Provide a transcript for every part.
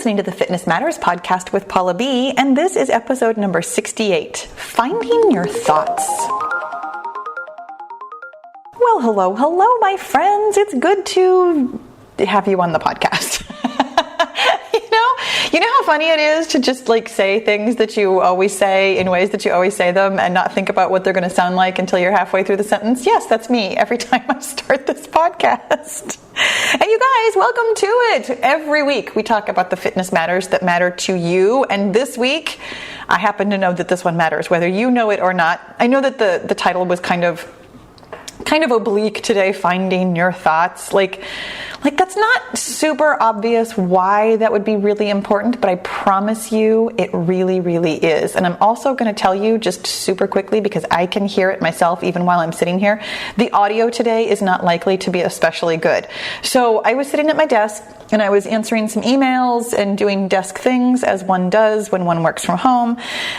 listening to the Fitness Matters podcast with Paula B, and this is episode number 68, Finding Your Thoughts. Well, hello, my friends. It's good to have you on the podcast. You know how funny it is to just say things that you always say in ways that you always say them and not think about what they're going to sound like until you're halfway through the sentence? Yes, that's me every time I start this podcast. And you guys, welcome to it. Every week we talk about the fitness matters that matter to you. And this week, I happen to know that this one matters, whether you know it or not. I know that the title was kind of oblique today, Finding Your Thoughts. Like that's not super obvious why that would be really important, but I promise you it really, really is. And I'm also going to tell you just super quickly, because I can hear it myself even while I'm sitting here, the audio today is not likely to be especially good. So I was sitting at my desk and I was answering some emails and doing desk things as one does when one works from home.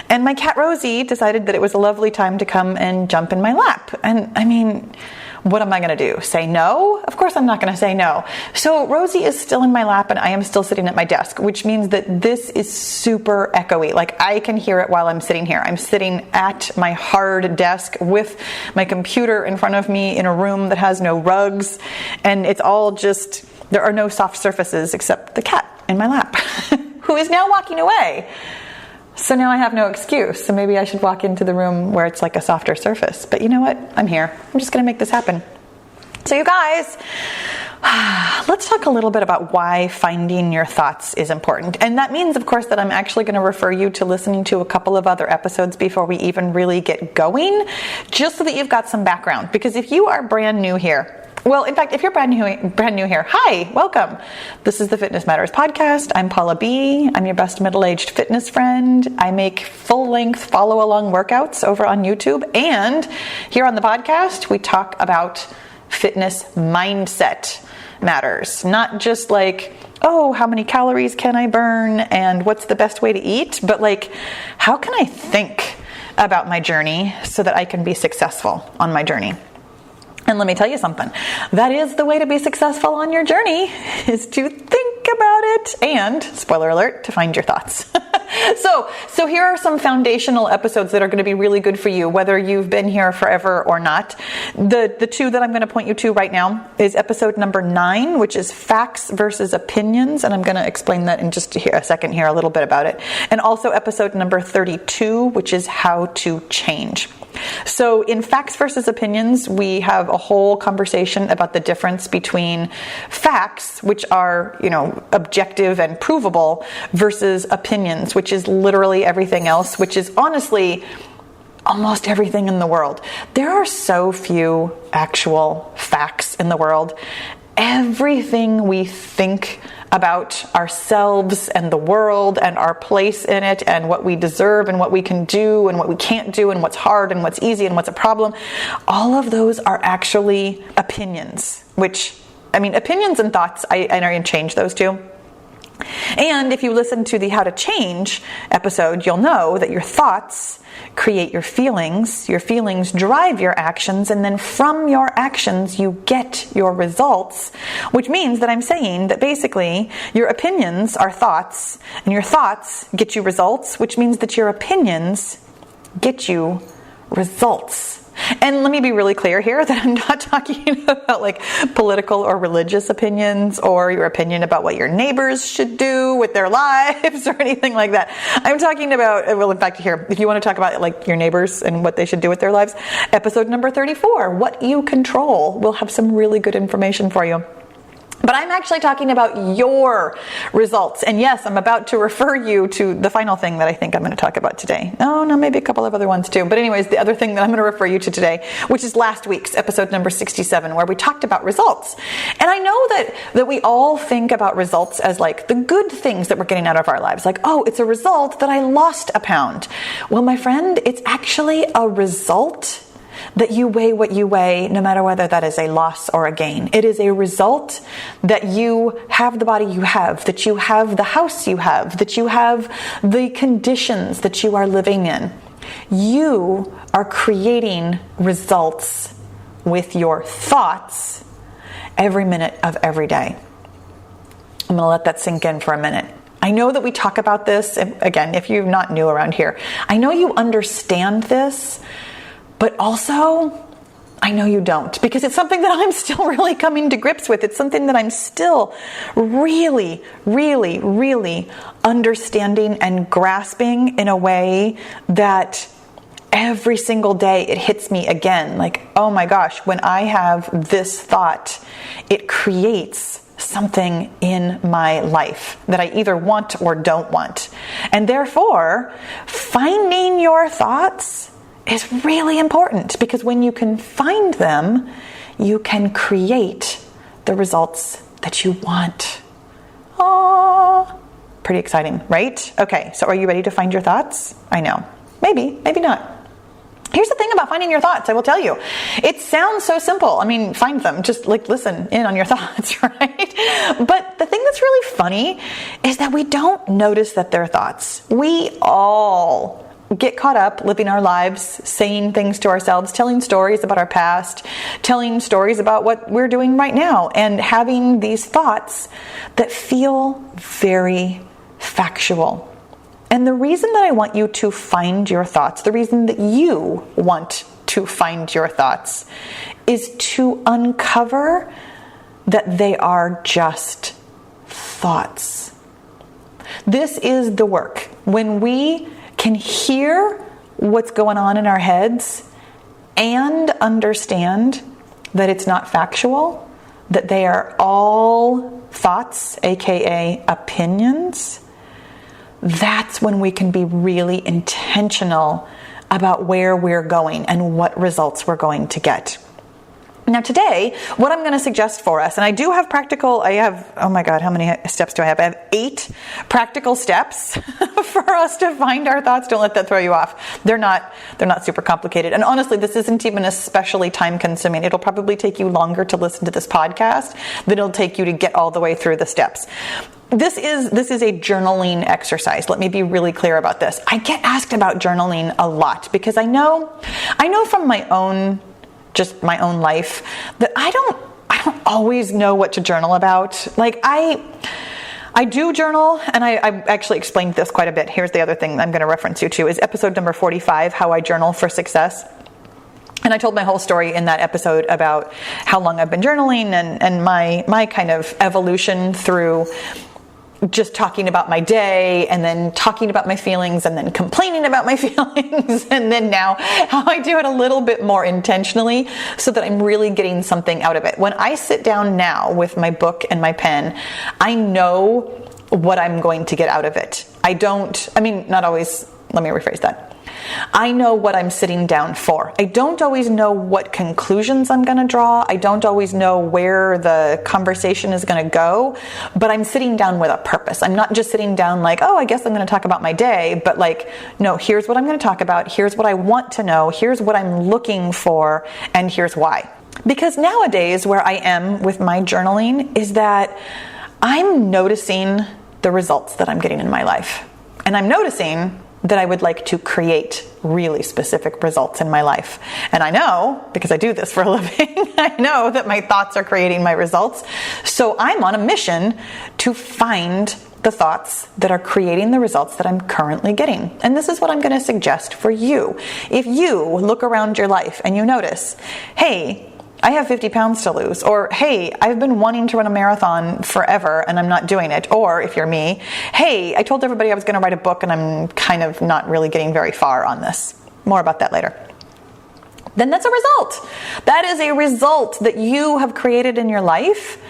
And my cat Rosie decided that it was a lovely time to come and jump in my lap. And I mean, what am I going to do? Say no? Of course I'm not going to say no. So Rosie is still in my lap and I am still sitting at my desk, which means that this is super echoey. I can hear it while I'm sitting here. I'm sitting at my hard desk with my computer in front of me in a room that has no rugs, and it's all just, there are no soft surfaces except the cat in my lap, who is now walking away. So now I have no excuse. So maybe I should walk into the room where it's like a softer surface. But you know what? I'm here. I'm just going to make this happen. So you guys, let's talk a little bit about why finding your thoughts is important. And that means, of course, that I'm actually going to refer you to listening to a couple of other episodes before we even really get going, just so that you've got some background. Because if you are brand new here, well, in fact, if you're brand new here, hi, welcome. This is the Fitness Matters podcast. I'm Paula B. I'm your best middle-aged fitness friend. I make full-length follow-along workouts over on YouTube. And here on the podcast, we talk about fitness mindset matters. Not just how many calories can I burn and what's the best way to eat, but how can I think about my journey so that I can be successful on my journey? And let me tell you something, that is the way to be successful on your journey, is to think about it and, spoiler alert, to find your thoughts. So here are some foundational episodes that are going to be really good for you, whether you've been here forever or not. The two that I'm going to point you to right now is episode number 9, which is facts versus opinions. And I'm going to explain that in just a second here, a little bit about it. And also episode number 32, which is how to change. So in facts versus opinions, we have a whole conversation about the difference between facts, which are, objective and provable, versus opinions, which is literally everything else, which is honestly almost everything in the world. There are so few actual facts in the world. Everything we think about ourselves and the world and our place in it and what we deserve and what we can do and what we can't do and what's hard and what's easy and what's a problem, all of those are actually opinions, opinions and thoughts, I can change those two. And if you listen to the How to Change episode, you'll know that your thoughts create your feelings drive your actions, and then from your actions you get your results, which means that I'm saying that basically your opinions are thoughts, and your thoughts get you results, which means that your opinions get you results. And let me be really clear here that I'm not talking about political or religious opinions or your opinion about what your neighbors should do with their lives or anything like that. I'm talking about, in fact, here, if you want to talk about your neighbors and what they should do with their lives, episode number 34, What You Control, will have some really good information for you. But I'm actually talking about your results. And yes, I'm about to refer you to the final thing that I think I'm going to talk about today. Oh, no, maybe a couple of other ones too. But anyways, the other thing that I'm going to refer you to today, which is last week's episode number 67, where we talked about results. And I know that we all think about results as the good things that we're getting out of our lives. It's a result that I lost a pound. Well, my friend, it's actually a result that you weigh what you weigh, no matter whether that is a loss or a gain. It is a result that you have the body you have, that you have the house you have, that you have the conditions that you are living in. You are creating results with your thoughts every minute of every day. I'm going to let that sink in for a minute. I know that we talk about this, again, if you're not new around here, I know you understand this, but also I know you don't, because it's something that I'm still really coming to grips with. It's something that I'm still really, really, really understanding and grasping in a way that every single day it hits me again. Like, oh my gosh, when I have this thought, it creates something in my life that I either want or don't want. And therefore, finding your thoughts is really important, because when you can find them, you can create the results that you want. Aww. Pretty exciting, right? Okay, so are you ready to find your thoughts? I know. Maybe, maybe not. Here's the thing about finding your thoughts, I will tell you. It sounds so simple. I mean, find them. Just like listen in on your thoughts, right? But the thing that's really funny is that we don't notice that they're thoughts. We all get caught up living our lives, saying things to ourselves, telling stories about our past, telling stories about what we're doing right now, and having these thoughts that feel very factual. And the reason that I want you to find your thoughts, the reason that you want to find your thoughts, is to uncover that they are just thoughts. This is the work. When we can hear what's going on in our heads and understand that it's not factual, that they are all thoughts, aka opinions, that's when we can be really intentional about where we're going and what results we're going to get. Now today, what I'm going to suggest for us, and I do have oh my God, how many steps do I have? I have 8 practical steps for us to find our thoughts. Don't let that throw you off. They're not super complicated. And honestly, this isn't even especially time consuming. It'll probably take you longer to listen to this podcast than it'll take you to get all the way through the steps. This is a journaling exercise. Let me be really clear about this. I get asked about journaling a lot because I know from my own life that I don't always know what to journal about. Like I do journal, and I actually explained this quite a bit. Here's the other thing I'm going to reference you to is episode number 45, How I Journal for Success. And I told my whole story in that episode about how long I've been journaling and my kind of evolution through just talking about my day and then talking about my feelings and then complaining about my feelings and then now how I do it a little bit more intentionally so that I'm really getting something out of it. When I sit down now with my book and my pen, I know what I'm going to get out of it. Not always, let me rephrase that. I know what I'm sitting down for. I don't always know what conclusions I'm going to draw. I don't always know where the conversation is going to go, but I'm sitting down with a purpose. I'm not just sitting down like, oh, I guess I'm going to talk about my day, but like, no, here's what I'm going to talk about. Here's what I want to know. Here's what I'm looking for. And here's why. Because nowadays where I am with my journaling is that I'm noticing the results that I'm getting in my life. And I'm noticing that I would like to create really specific results in my life. And I know, because I do this for a living, I know that my thoughts are creating my results. So I'm on a mission to find the thoughts that are creating the results that I'm currently getting. And this is what I'm going to suggest for you. If you look around your life and you notice, hey, I have 50 pounds to lose, or hey, I've been wanting to run a marathon forever and I'm not doing it, or if you're me, hey, I told everybody I was going to write a book and I'm kind of not really getting very far on this. More about that later. Then that's a result. That is a result that you have created in your life,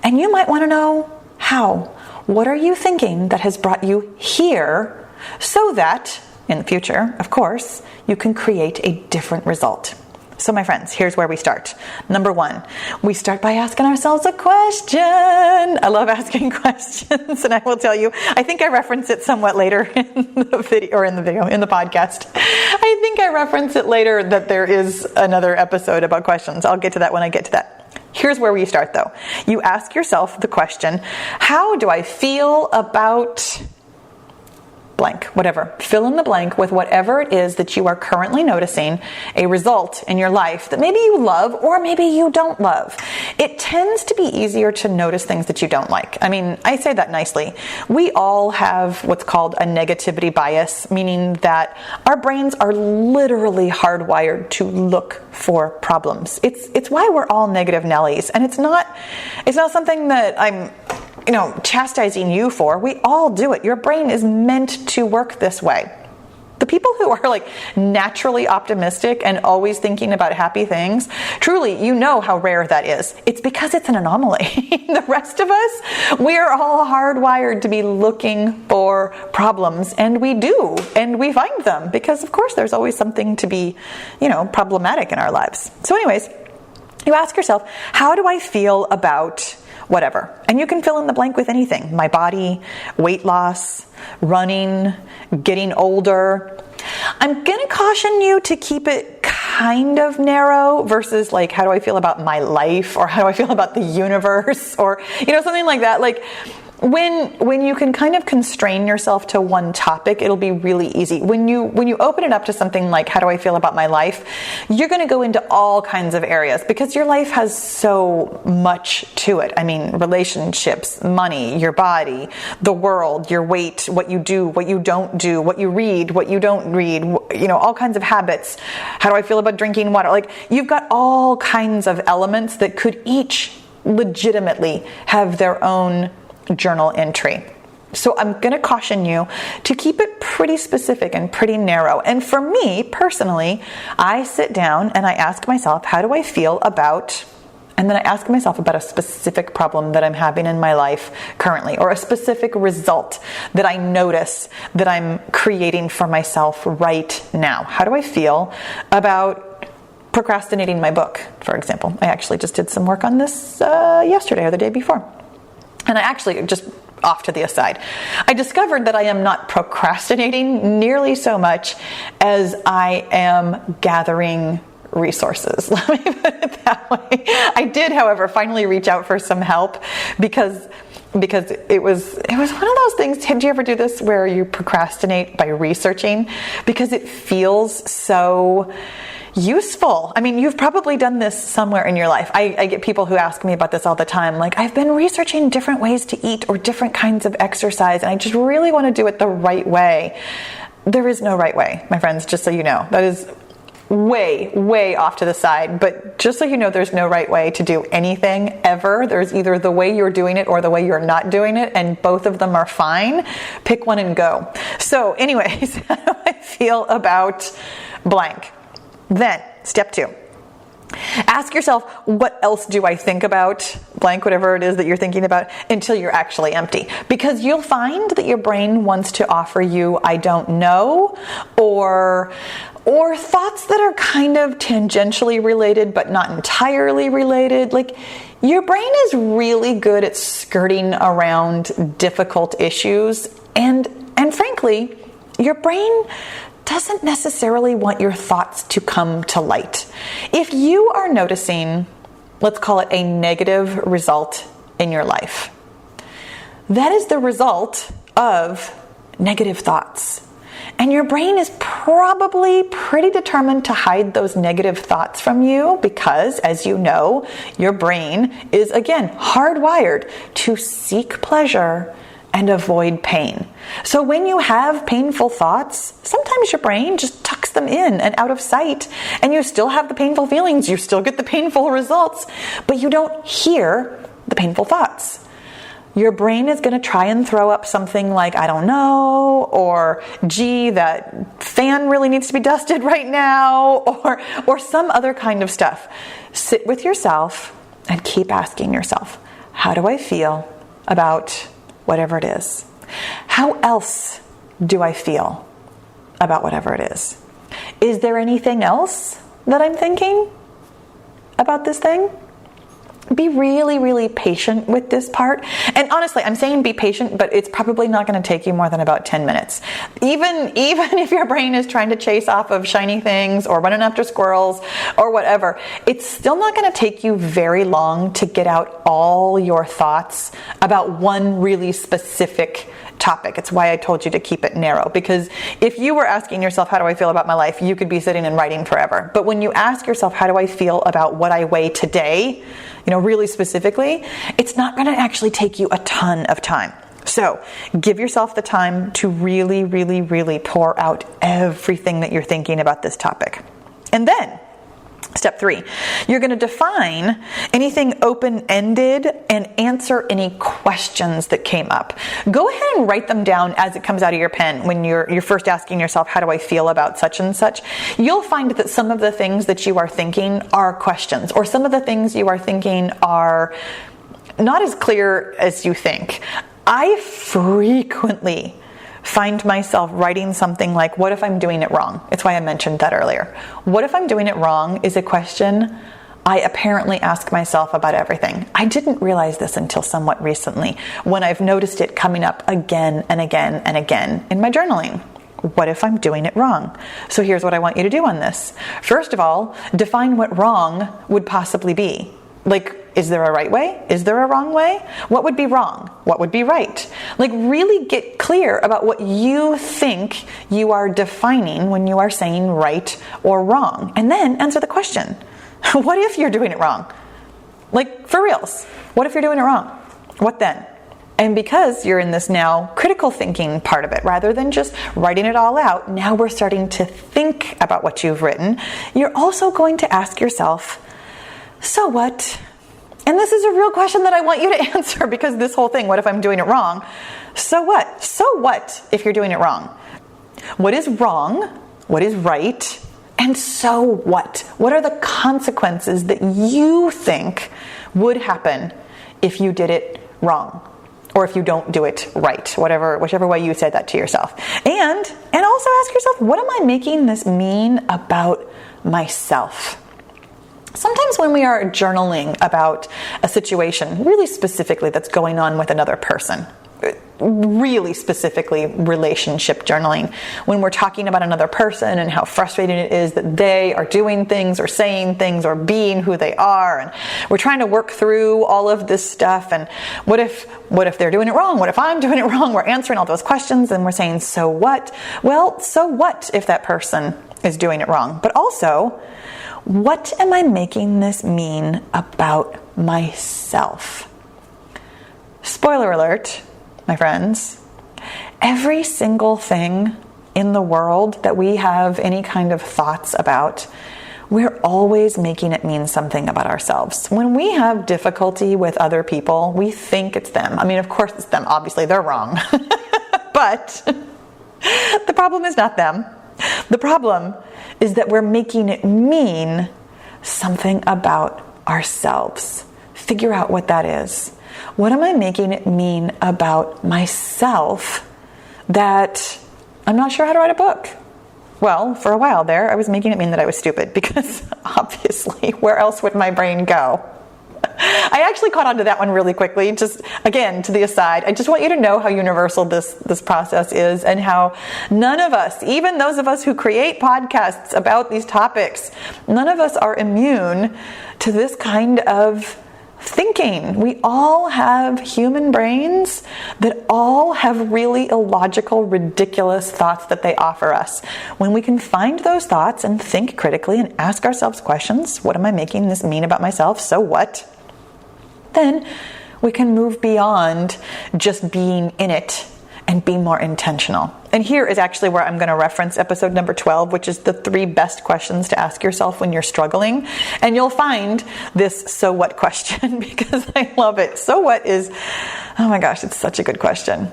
and you might want to know how. What are you thinking that has brought you here so that in the future, of course, you can create a different result? So my friends, here's where we start. Number 1, we start by asking ourselves a question. I love asking questions, and I will tell you, I think I reference it somewhat later in the podcast. I think I reference it later that there is another episode about questions. I'll get to that when I get to that. Here's where we start though. You ask yourself the question, how do I feel about blank, whatever. Fill in the blank with whatever it is that you are currently noticing, a result in your life that maybe you love or maybe you don't love. It tends to be easier to notice things that you don't like. I mean, I say that nicely. We all have what's called a negativity bias, meaning that our brains are literally hardwired to look for problems. It's why we're all negative Nellies, and it's not something that I'm chastising you for. We all do it. Your brain is meant to work this way. The people who are like naturally optimistic and always thinking about happy things, truly, you know how rare that is. It's because it's an anomaly. The rest of us, we are all hardwired to be looking for problems, and we do, and we find them because, of course, there's always something to be, problematic in our lives. So anyways, you ask yourself, how do I feel about whatever? And you can fill in the blank with anything. My body, weight loss, running, getting older. I'm going to caution you to keep it kind of narrow versus like, how do I feel about my life, or how do I feel about the universe, or, something like that. Like, when you can kind of constrain yourself to one topic, it'll be really easy. When you open it up to something like, how do I feel about my life, you're going to go into all kinds of areas because your life has so much to it. I mean, relationships, money, your body, the world, your weight, what you do, what you don't do, what you read, what you don't read, all kinds of habits. How do I feel about drinking water? Like, you've got all kinds of elements that could each legitimately have their own journal entry. So I'm going to caution you to keep it pretty specific and pretty narrow. And for me personally, I sit down and I ask myself, how do I feel about, and then I ask myself about a specific problem that I'm having in my life currently, or a specific result that I notice that I'm creating for myself right now. How do I feel about procrastinating my book, for example? I actually just did some work on this yesterday or the day before. And I actually, just off to the aside, I discovered that I am not procrastinating nearly so much as I am gathering resources. Let me put it that way. I did, however, finally reach out for some help because it was one of those things. Do you ever do this where you procrastinate by researching because it feels so useful? I mean, you've probably done this somewhere in your life. I get people who ask me about this all the time. Like, I've been researching different ways to eat or different kinds of exercise, and I just really want to do it the right way. There is no right way, my friends, just so you know. That is way, way off to the side. But just so you know, there's no right way to do anything ever. There's either the way you're doing it or the way you're not doing it, and both of them are fine. Pick one and go. So anyways, how do I feel about blank? Then, step 2. Ask yourself, what else do I think about blank, whatever it is that you're thinking about, until you're actually empty. Because you'll find that your brain wants to offer you, I don't know, or thoughts that are kind of tangentially related but not entirely related. Like, your brain is really good at skirting around difficult issues, and frankly, your brain doesn't necessarily want your thoughts to come to light. If you are noticing, let's call it a negative result in your life, that is the result of negative thoughts. And your brain is probably pretty determined to hide those negative thoughts from you because, as you know, your brain is, again, hardwired to seek pleasure and avoid pain. So when you have painful thoughts, sometimes your brain just tucks them in and out of sight, and you still have the painful feelings, you still get the painful results, but you don't hear the painful thoughts. Your brain is going to try and throw up something like, I don't know, or gee, that fan really needs to be dusted right now, or some other kind of stuff. Sit with yourself and keep asking yourself, how do I feel about whatever it is? How else do I feel about whatever it is? Is there anything else that I'm thinking about this thing? Be really, really patient with this part. And honestly, I'm saying be patient, but it's probably not going to take you more than about 10 minutes. Even if your brain is trying to chase off of shiny things or running after squirrels or whatever, it's still not going to take you very long to get out all your thoughts about one really specific topic. It's why I told you to keep it narrow, because if you were asking yourself, how do I feel about my life? You could be sitting and writing forever. But when you ask yourself, how do I feel about what I weigh today, really specifically, it's not going to actually take you a ton of time. So give yourself the time to really, really, really pour out everything that you're thinking about this topic. And then step 3, you're going to define anything open-ended and answer any questions that came up. Go ahead and write them down as it comes out of your pen when you're first asking yourself, how do I feel about such and such? You'll find that some of the things that you are thinking are questions, or some of the things you are thinking are not as clear as you think. I frequently find myself writing something like, what if I'm doing it wrong? It's why I mentioned that earlier. What if I'm doing it wrong is a question I apparently ask myself about everything. I didn't realize this until somewhat recently, when I've noticed it coming up again and again and again in my journaling. What if I'm doing it wrong? So here's what I want you to do on this. First of all, define what wrong would possibly be. Like, is there a right way? Is there a wrong way? What would be wrong? What would be right? Like, really get clear about what you think you are defining when you are saying right or wrong. And then answer the question. What if you're doing it wrong? Like, for reals. What if you're doing it wrong? What then? And because you're in this now critical thinking part of it, rather than just writing it all out, now we're starting to think about what you've written. You're also going to ask yourself, so what? And this is a real question that I want you to answer, because this whole thing, what if I'm doing it wrong? So what? So what if you're doing it wrong? What is wrong? What is right? And so what? What are the consequences that you think would happen if you did it wrong? Or if you don't do it right, whichever way you said that to yourself. And also ask yourself, what am I making this mean about myself? Sometimes when we are journaling about a situation, really specifically that's going on with another person, really specifically relationship journaling, when we're talking about another person and how frustrating it is that they are doing things or saying things or being who they are, and we're trying to work through all of this stuff, and what if they're doing it wrong? What if I'm doing it wrong? We're answering all those questions and we're saying, so what? Well, so what if that person is doing it wrong? But also, what am I making this mean about myself? Spoiler alert, my friends, every single thing in the world that we have any kind of thoughts about, we're always making it mean something about ourselves. When we have difficulty with other people, we think it's them. I mean, of course it's them. Obviously, they're wrong. But the problem is not them. The problem is that we're making it mean something about ourselves. Figure out what that is. What am I making it mean about myself that I'm not sure how to write a book? Well, for a while there, I was making it mean that I was stupid, because obviously, where else would my brain go? I actually caught on to that one really quickly. Just again, to the aside, I just want you to know how universal this process is, and how none of us, even those of us who create podcasts about these topics, none of us are immune to this kind of thinking. We all have human brains that all have really illogical, ridiculous thoughts that they offer us. When we can find those thoughts and think critically and ask ourselves questions, what am I making this mean about myself? So what? Then we can move beyond just being in it and be more intentional. And here is actually where I'm going to reference episode number 12, which is the 3 best questions to ask yourself when you're struggling. And you'll find this so what question, because I love it. So what is, oh my gosh, it's such a good question.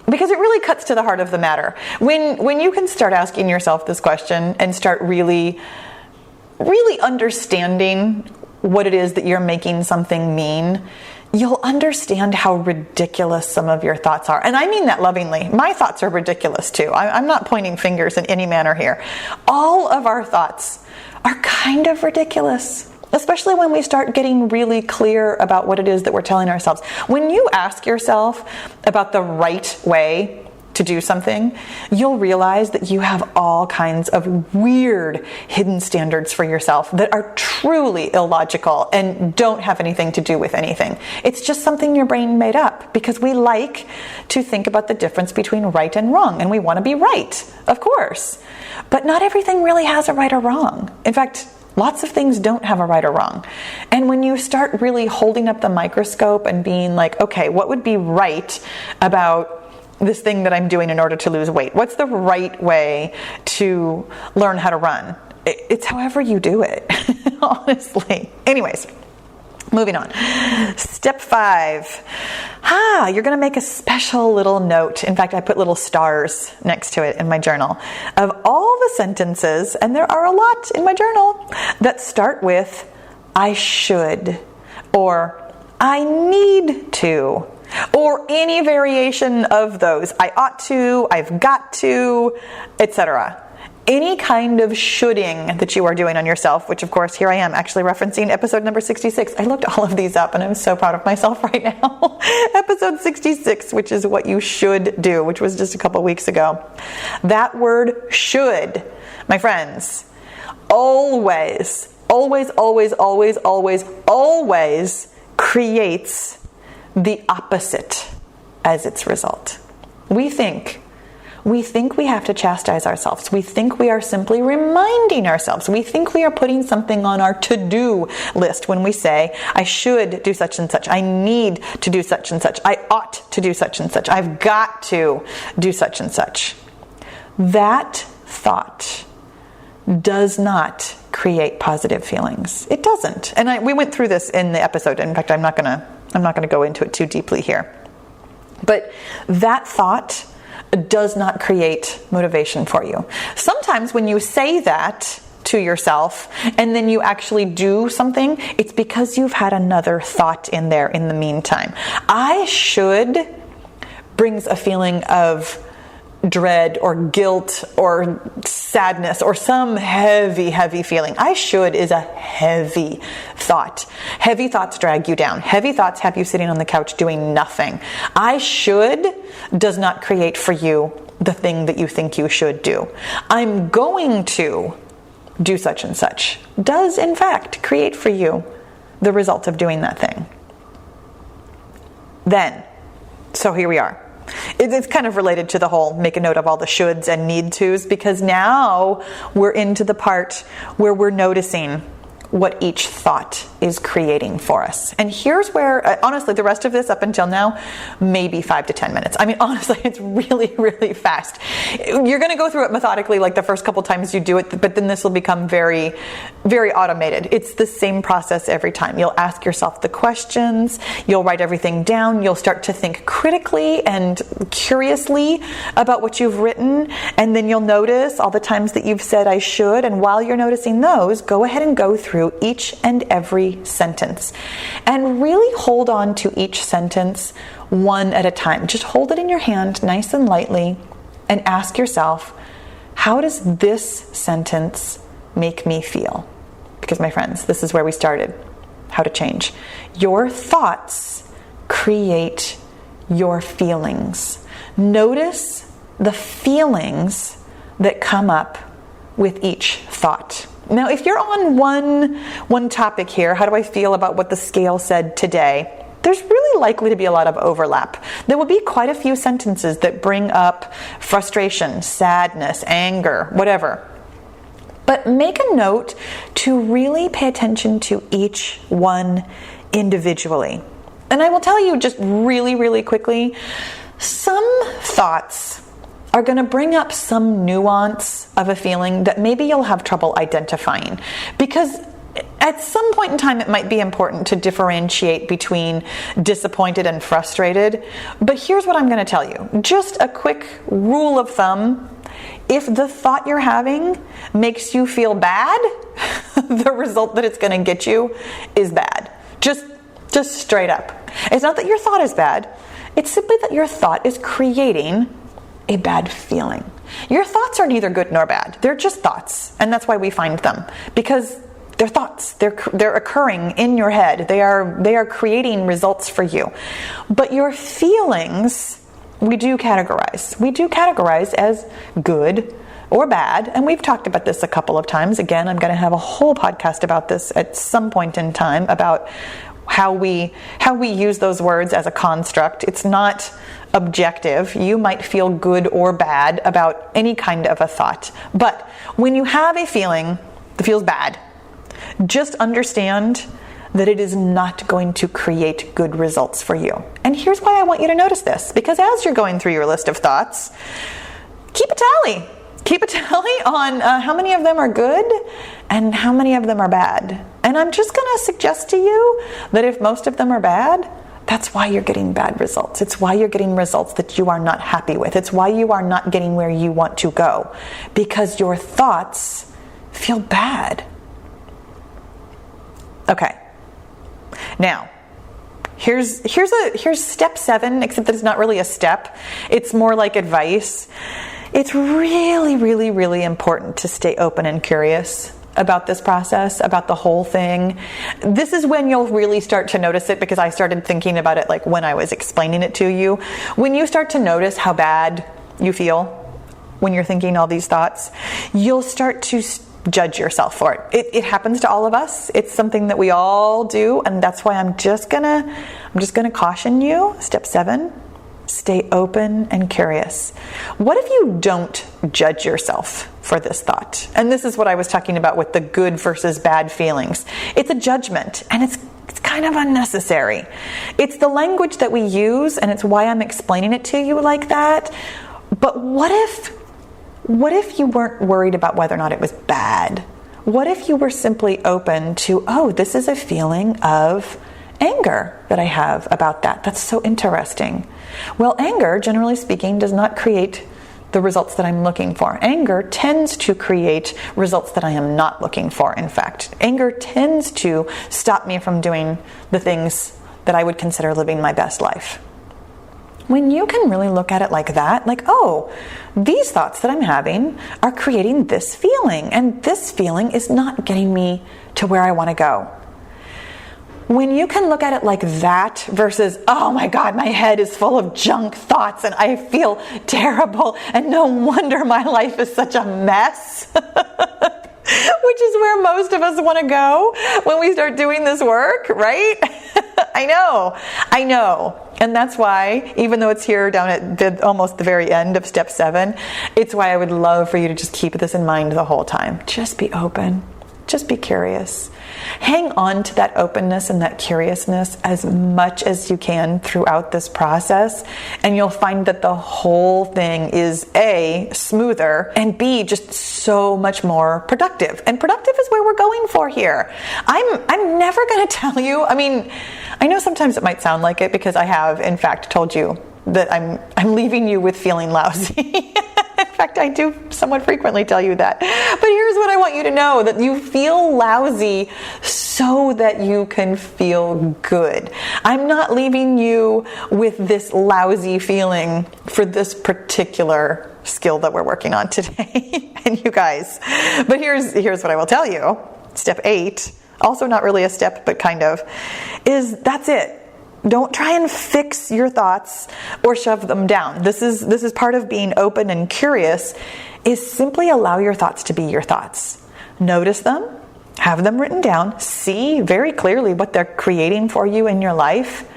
Because it really cuts to the heart of the matter. When you can start asking yourself this question and start really understanding what it is that you're making something mean, you'll understand how ridiculous some of your thoughts are. And I mean that lovingly. My thoughts are ridiculous too. I'm not pointing fingers in any manner here. All of our thoughts are kind of ridiculous, especially when we start getting really clear about what it is that we're telling ourselves. When you ask yourself about the right way to do something, you'll realize that you have all kinds of weird hidden standards for yourself that are truly illogical and don't have anything to do with anything. It's just something your brain made up because we like to think about the difference between right and wrong, and we want to be right, of course. But not everything really has a right or wrong. In fact, lots of things don't have a right or wrong. And when you start really holding up the microscope and being like, okay, what would be right about this thing that I'm doing in order to lose weight? What's the right way to learn how to run? It's however you do it, honestly. Anyways, moving on. Step 5. You're going to make a special little note. In fact, I put little stars next to it in my journal of all the sentences, and there are a lot in my journal, that start with I should, or I need to, or any variation of those. I ought to, I've got to, etc. Any kind of shoulding that you are doing on yourself, which of course, here I am actually referencing episode number 66. I looked all of these up and I'm so proud of myself right now. Episode 66, which is what you should do, which was just a couple weeks ago. That word should, my friends, always creates the opposite as its result. We think we have to chastise ourselves. We think we are simply reminding ourselves. We think we are putting something on our to-do list when we say, I should do such and such. I need to do such and such. I ought to do such and such. I've got to do such and such. That thought does not create positive feelings. It doesn't. And we went through this in the episode. In fact, I'm not going to go into it too deeply here. But that thought does not create motivation for you. Sometimes when you say that to yourself and then you actually do something, it's because you've had another thought in there in the meantime. I should brings a feeling of dread or guilt or sadness or some heavy feeling. I should is a heavy thought. Heavy thoughts drag you down. Heavy thoughts have you sitting on the couch doing nothing. I should does not create for you the thing that you think you should do. I'm going to do such and such does in fact create for you the result of doing that thing. Then, so here we are. It's kind of related to the whole make a note of all the shoulds and need tos, because now we're into the part where we're noticing what each thought is creating for us. And here's where, honestly, the rest of this up until now, maybe 5 to 10 minutes. I mean, honestly, it's really fast. You're going to go through it methodically like the first couple times you do it, but then this will become very automated. It's the same process every time. You'll ask yourself the questions, you'll write everything down, you'll start to think critically and curiously about what you've written, and then you'll notice all the times that you've said I should, and while you're noticing those, go ahead and go through each and every sentence and really hold on to each sentence one at a time. Just hold it in your hand nice and lightly and ask yourself, how does this sentence make me feel? Because my friends, this is where we started. How to change. Your thoughts create your feelings. Notice the feelings that come up with each thought. Now, if you're on one topic here, how do I feel about what the scale said today? There's really likely to be a lot of overlap. There will be quite a few sentences that bring up frustration, sadness, anger, whatever. But make a note to really pay attention to each one individually. And I will tell you just really quickly, some thoughts are going to bring up some nuance of a feeling that maybe you'll have trouble identifying, because at some point in time it might be important to differentiate between disappointed and frustrated. But here's what I'm going to tell you. Just a quick rule of thumb. If the thought you're having makes you feel bad, the result that it's going to get you is bad. Just straight up. It's not that your thought is bad. It's simply that your thought is creating a bad feeling. Your thoughts are neither good nor bad. They're just thoughts, and that's why we find them, because they're thoughts. They're occurring in your head. They are creating results for you. But your feelings we do categorize. We do categorize as good or bad, and we've talked about this a couple of times. Again, I'm going to have a whole podcast about this at some point in time, about how we use those words as a construct. It's not objective. You might feel good or bad about any kind of a thought. But when you have a feeling that feels bad, just understand that it is not going to create good results for you. And here's why I want you to notice this. Because as you're going through your list of thoughts, keep a tally. Keep a tally on how many of them are good and how many of them are bad. And I'm just going to suggest to you that if most of them are bad, that's why you're getting bad results. It's why you're getting results that you are not happy with. It's why you are not getting where you want to go. Because your thoughts feel bad. Okay. Now, here's step 7, except that it's not really a step. It's more like advice. It's really, really, really important to stay open and curious about this process, about the whole thing. This is when you'll really start to notice it, because I started thinking about it like when I was explaining it to you. When you start to notice how bad you feel when you're thinking all these thoughts, you'll start to judge yourself for it. It happens to all of us. It's something that we all do, and that's why I'm just gonna caution you. Step 7. Stay open and curious. What if you don't judge yourself for this thought? And this is what I was talking about with the good versus bad feelings. It's a judgment, and it's kind of unnecessary. It's the language that we use, and it's why I'm explaining it to you like that. But what if you weren't worried about whether or not it was bad? What if you were simply open to, oh, this is a feeling of anger that I have about that. That's so interesting. Well, anger, generally speaking, does not create the results that I'm looking for. Anger tends to create results that I am not looking for, in fact. Anger tends to stop me from doing the things that I would consider living my best life. When you can really look at it like that, like, oh, these thoughts that I'm having are creating this feeling, and this feeling is not getting me to where I want to go. When you can look at it like that versus, oh my God, my head is full of junk thoughts and I feel terrible and no wonder my life is such a mess, which is where most of us want to go when we start doing this work, right? I know. And that's why, even though it's here down at almost the very end of step 7, it's why I would love for you to just keep this in mind the whole time. Just be open. Just be curious. Hang on to that openness and that curiousness as much as you can throughout this process, and you'll find that the whole thing is A, smoother, and B, just so much more productive. And productive is where we're going for here. I'm never going to tell you, I know sometimes it might sound like it, because I have, in fact, told you that I'm leaving you with feeling lousy. In fact, I do somewhat frequently tell you that. But here's what I want you to know, that you feel lousy so that you can feel good. I'm not leaving you with this lousy feeling for this particular skill that we're working on today. And you guys, but here's what I will tell you. Step 8, also not really a step, but kind of, is that's it. Don't try and fix your thoughts or shove them down. This is part of being open and curious, is simply allow your thoughts to be your thoughts. Notice them, have them written down, see very clearly what they're creating for you in your life,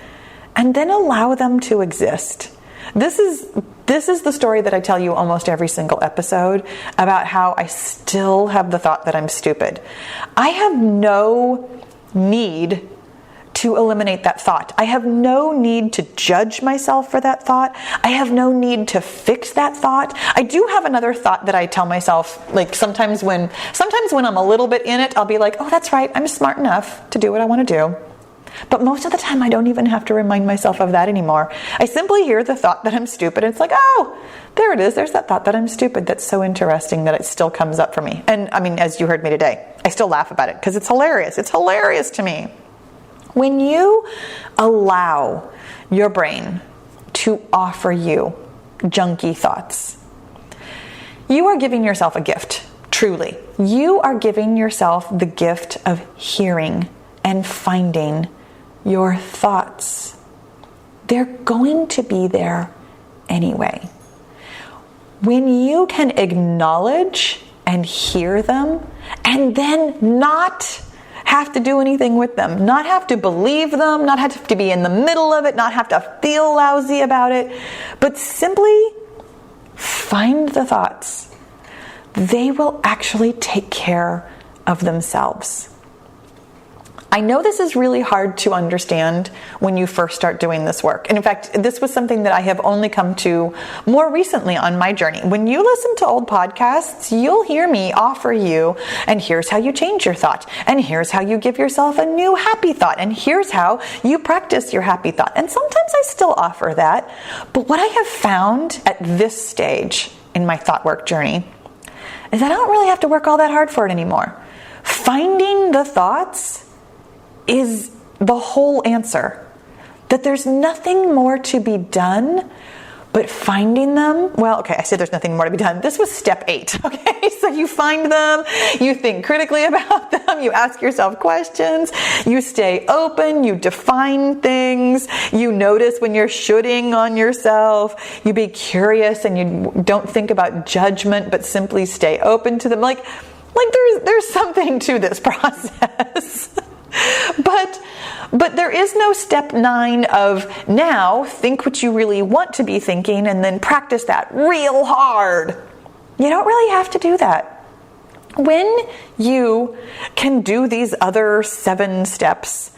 and then allow them to exist. This is the story that I tell you almost every single episode about how I still have the thought that I'm stupid. I have no need to eliminate that thought. I have no need to judge myself for that thought. I have no need to fix that thought. I do have another thought that I tell myself, like sometimes when I'm a little bit in it, I'll be like, oh, that's right, I'm smart enough to do what I want to do. But most of the time, I don't even have to remind myself of that anymore. I simply hear the thought that I'm stupid. And it's like, oh, there it is. There's that thought that I'm stupid. That's so interesting that it still comes up for me. And as you heard me today, I still laugh about it because it's hilarious. It's hilarious to me. When you allow your brain to offer you junky thoughts, you are giving yourself a gift, truly. You are giving yourself the gift of hearing and finding your thoughts. They're going to be there anyway. When you can acknowledge and hear them and then not have to do anything with them, not have to believe them, not have to be in the middle of it, not have to feel lousy about it, but simply find the thoughts, they will actually take care of themselves. I know this is really hard to understand when you first start doing this work. And in fact, this was something that I have only come to more recently on my journey. When you listen to old podcasts, you'll hear me offer you, and here's how you change your thought, and here's how you give yourself a new happy thought, and here's how you practice your happy thought. And sometimes I still offer that. But what I have found at this stage in my thought work journey is I don't really have to work all that hard for it anymore. Finding the thoughts is the whole answer. That there's nothing more to be done but finding them. Well, okay, I said there's nothing more to be done. This was step 8, okay? So you find them, you think critically about them, you ask yourself questions, you stay open, you define things, you notice when you're shooting on yourself, you be curious and you don't think about judgment but simply stay open to them. Like there's something to this process. But there is no step 9 of now think what you really want to be thinking and then practice that real hard. You don't really have to do that. When you can do these other 7 steps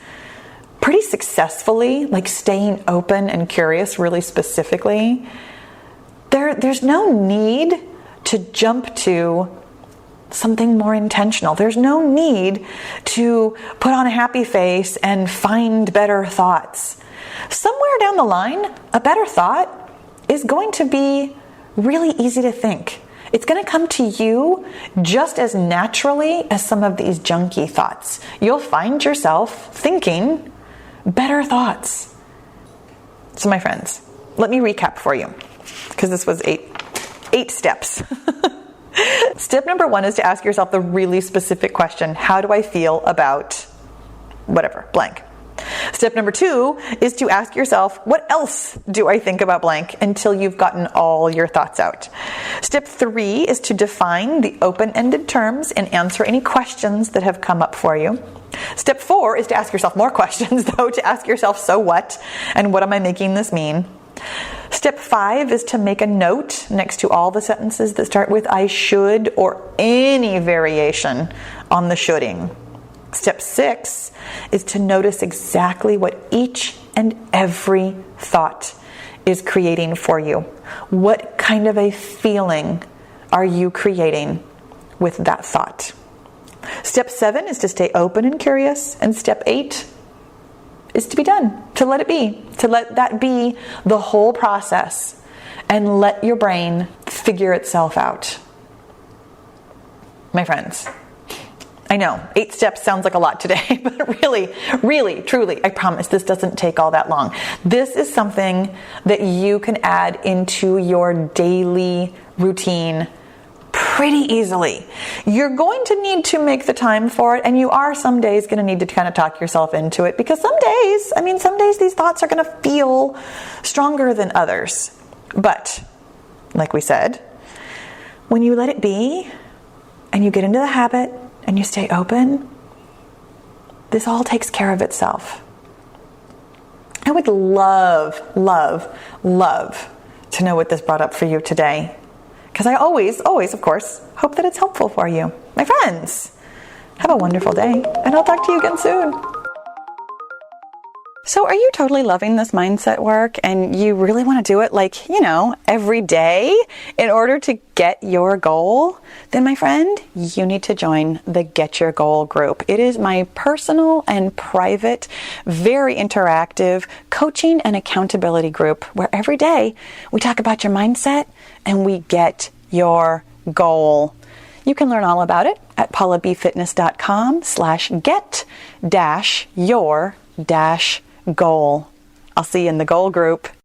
pretty successfully, like staying open and curious really specifically, there's no need to jump to something more intentional. There's no need to put on a happy face and find better thoughts. Somewhere down the line, a better thought is going to be really easy to think. It's going to come to you just as naturally as some of these junky thoughts. You'll find yourself thinking better thoughts. So my friends, let me recap for you, because this was eight steps. Step number 1 is to ask yourself the really specific question, how do I feel about whatever, blank. Step number 2 is to ask yourself, what else do I think about blank, until you've gotten all your thoughts out. Step 3 is to define the open-ended terms and answer any questions that have come up for you. Step 4 is to ask yourself more questions, though, to ask yourself, so what, and what am I making this mean? Step 5 is to make a note next to all the sentences that start with I should or any variation on the shoulding. Step 6 is to notice exactly what each and every thought is creating for you. What kind of a feeling are you creating with that thought? Step 7 is to stay open and curious. And step 8 is to be done, to let it be, to let that be the whole process and let your brain figure itself out. My friends, I know 8 steps sounds like a lot today, but really, truly, I promise this doesn't take all that long. This is something that you can add into your daily routine pretty easily. You're going to need to make the time for it, and you are some days going to need to kind of talk yourself into it, because some days these thoughts are going to feel stronger than others. But like we said, when you let it be and you get into the habit and you stay open, this all takes care of itself. I would love to know what this brought up for you today, because I always, of course, hope that it's helpful for you. My friends, have a wonderful day, and I'll talk to you again soon. So are you totally loving this mindset work and you really want to do it every day in order to get your goal? Then my friend, you need to join the Get Your Goal group. It is my personal and private, very interactive coaching and accountability group where every day we talk about your mindset and we get your goal. You can learn all about it at paulabfitness.com/get-your-goal. I'll see you in the goal group.